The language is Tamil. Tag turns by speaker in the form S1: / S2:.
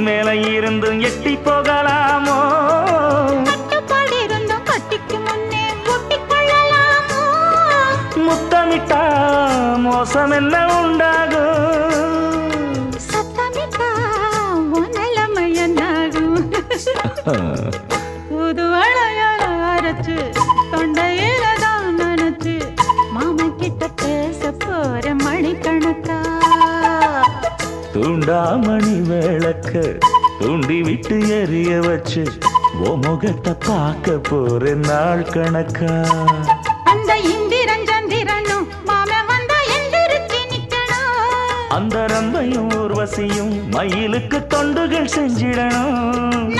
S1: மேல இருந்தும் எட்டி போகலாமோ
S2: கட்டுப்பாடு இருந்தும் கட்டிக்கு முன்னே ஒட்டிக்கொள்ளலாமோ
S1: முத்தமிட்டா மோசம் என்ன உண்டாகும்
S2: சத்தமிட்டா நிலைமையனாகும் புது வளையல அரைச்சு தொண்டையில தான் நினைச்சு மாமன் கிட்ட பேச போற மணிக்கணக்கா
S1: தூண்டாமணி விளக்க தூண்டி விட்டு எரிய வச்சு ஓ முகத்தை பார்க்க போற நாள் கணக்கா
S2: அந்த இந்திரன் சந்திரனும் மாமன் வந்தா எந்திரிச்சு நிக்கணும்
S1: அந்த ரம்பையும் ஊர்வசியும் மயிலுக்கு தொண்டுகள் செஞ்சிடணும்